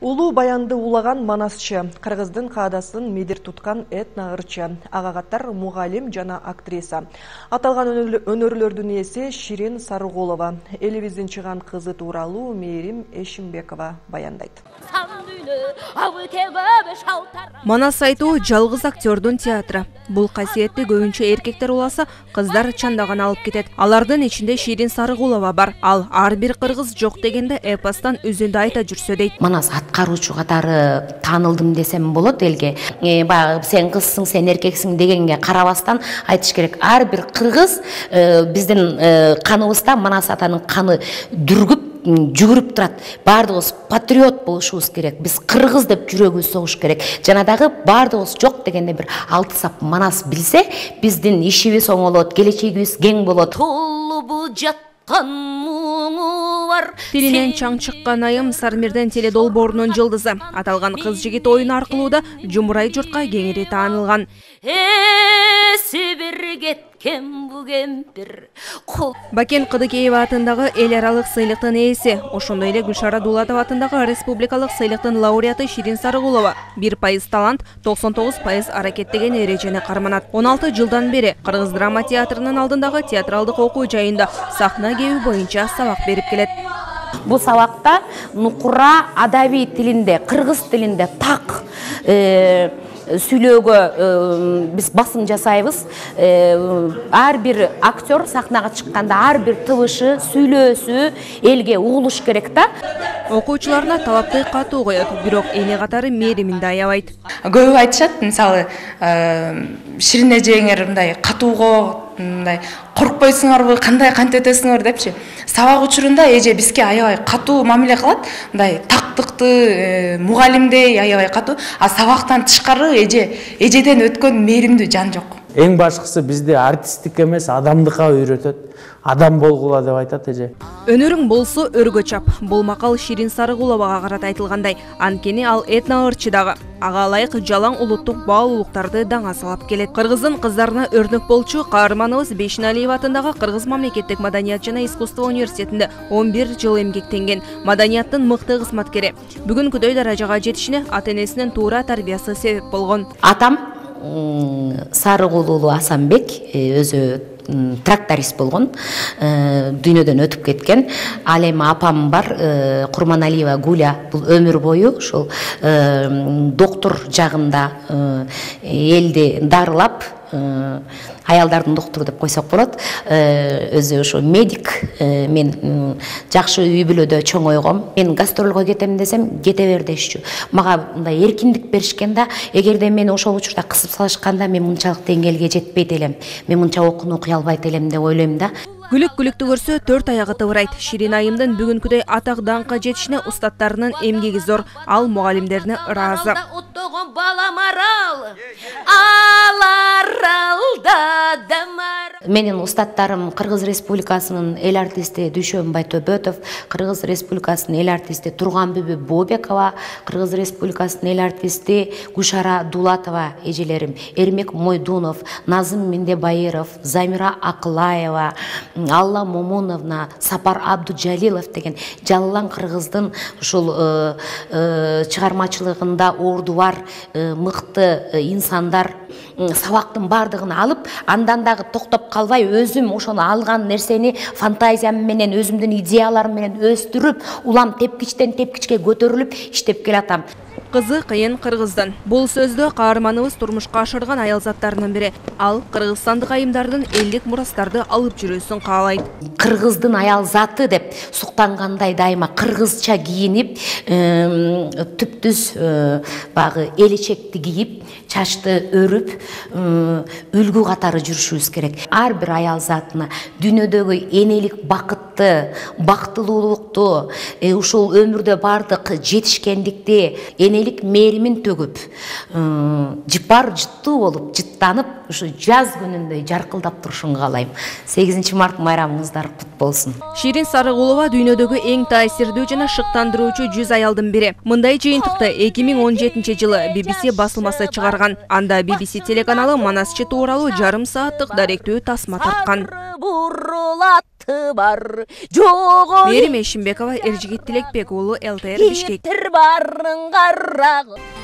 Улуу баянды улаган манасчы, Кыргыздын каадасын медир туткан этногырчы, агагаттар мугалим жана актриса. Аталган өнөрлөрдүн ээси Ширин Сарыголова, элибиздин чыган кызы тууралуу Мээрим Эшимбекова баяндайт. Манас айтуу жалгыз актердун театры. Бул касиетти көбүнчө эркектер уласа, кыздар чандаган алып кетет. Алардын ичинде Ширин Сарыголова бар. Ал ар бир кыргыз жок дегенде эпостан өзүндө айта жүрсө дейт. Манас аткаруучу катары таанылдым десем болот элге. Баягы сен кызсың, сен эркексиң дегенге карабастан айтыш керек. Ар бир кыргыз биздин каныбызда Манас атанын каны дүргүп жүгүрүп турат. Бардыгыбыз патриот болушубуз керек. Биз кыргыз деп жүрөгүбүз согуш керек. Жанадагы бардыгыбыз жок дегенде бир 6 сап Манас билсе, биздин ишибиз оңолот, келечегибиз кең болот. Тилинен чаң чыккан айым Сармирден теледолбоорунун жылдызы. Аталган кыз жигит оюн аркылуу да жумурай журтка кеңири таанылган. Бакен Кыдыкеева атындагы эл аралык сыйлыктын ээси, ошондой эле Гүлшара Дулатова атындагы республикалык сыйлыктын лауреаты Ширин Сарыголова 1% талант, 99% аракет деген эрежени карманат. 16 жылдан бери Кыргыз драма театрынын алдындагы театралдык окуу жайында сахна кебүү боюнча сабак берип келет. Бул сабакта нукура адабий тилинде, кыргыз тилинде так сүйлөөгө биз басым жасайбыз. Ар бир актер сахнага чыкканда ар бир тыбышы, сүйлөөсү элге угулуш керек да. Окуучуларына талапты катуу коет, бирок эне катары Мээриминди аябайт. Көбү айтышат, мисалы, Ширин эжеңер мындай катууго, мындай коркпойсуңарбы, кандай кантетесиңер депчи. Сабак учурунда эже бизге аябай катуу мамиле кылат, мындай тактыкты, мугалимдей аябай катуу. А сабактан тышкары эжеден өткөн мээримдүү жан жок. Эң башкысы бизди артисттик эмес, адамдыкка үйрөтөт. Адам болгула деп айтат эже. Өнөрүң болсо өргө чап. Бул макал Ширин Сарыголовага карата айтылгандай. Анткени ал этногырчы дагы. Ага ылайык жалаң улуттук баалуулуктарды даңа салап келет. Кыргыздын кыздарына өрнөк болчу каарманыбыз Бешиналиева атындагы Кыргыз мамлекеттик маданият жана искусство университетинде 11 жыл эмгектенген. Маданияттын мыкты кызматкери. Бүгүнкүдөй даражага жетишине ата-энесинин туура тарбиясы себеп болгон. Атам Сарыголуу Асанбек өзү тракторист болгон, дүйнөдөн өтүп кеткен. Ал эми апам бар, Курманалиева Гуля, бул өмүр бою ошол доктор жагында элди дарылап, аялдардын доктору деп койсок болот. Өзү ошо медик. Мен жакшы үй бүлөдө чоңойгом. Мен гастролго кетем десем, кете бер дешчү. Мага мындай эркиндик беришкен да, эгерде мен ошол учурда кысып салышканда мен мынчалык деңгээлге жетпейт элем. Мен мынча окууну окуй албайт элем деп ойлойм да. Күлүк-күлүктү көрсө 4 аягы тыбырайт. Ширин айымдын бүгүнкүдөй атак даңкка жетишине устаттарынын эмгеги зор. Ал мугалимдерине ыраазы. Менин устаттарым Кыргыз Республикасынын эл артисти Дүйшөнбай Төбөтов, Кыргыз Республикасынын эл артисти Турганбүбү Бообекова, Кыргыз Республикасынын эл артисти Гүлшара Дулатова эжелерим, Эрмек Мойдунов, Назым Мендебайыров, Замира Акылаева, Алла Момуновна, Сапар Абдужалилов деген жаллан кыргыздын ушул чыгармачылыгында орду бар мыкты инсандар сабактын бардыгын алып, андан дагы токтоп калбай өзүм ошону алган нерсени фантазиям менен, өзүмдүн идеяларым менен өстүрүп, улам тепкичтен тепкичке көтөрүлүп иштеп келатам. Кызы кыйын кыргыздан. Бул сөздө каарманыбыз турмушка ашырган аялзаттарынын бири. Ал кыргызстандык айымдардын элдик мурастарды алып жүрүүсүн каалайт. Кыргыздын аялзаты деп суктангандай дайыма кыргызча кийинип, түптүз багы элечекти кийип, чачты өрүп, үлгү катары жүрүшүбүз керек. Ар бир аялзатына дүйнөдөгү энелик бакытты, бактылуулукту, ушул өмүрдө бардык жетишкендикти, энелик мээримин төгүп, жыпар жыттуу болуп, жыттанып, ушу жаз күнүндөй жаркылдап турушун каалайм. 8 март майрамыңыздар кут болсун. Ширин Сарыголова дүйнөдөгү эң таасирдүү жана шыктандыруучу 100 аялдын бири. Мындай жыйынтыкты 2017 жылы BBC басылмасы чыгарган. Анда BBC телеканалы Манасчы тууралуу жарым сааттык даректүү тасма тарткан. аты бар, жоғы Мээрим Эшимбекова, Эржигит Тилекбек уулу, ЛТР Бишкек. бардың қарағы.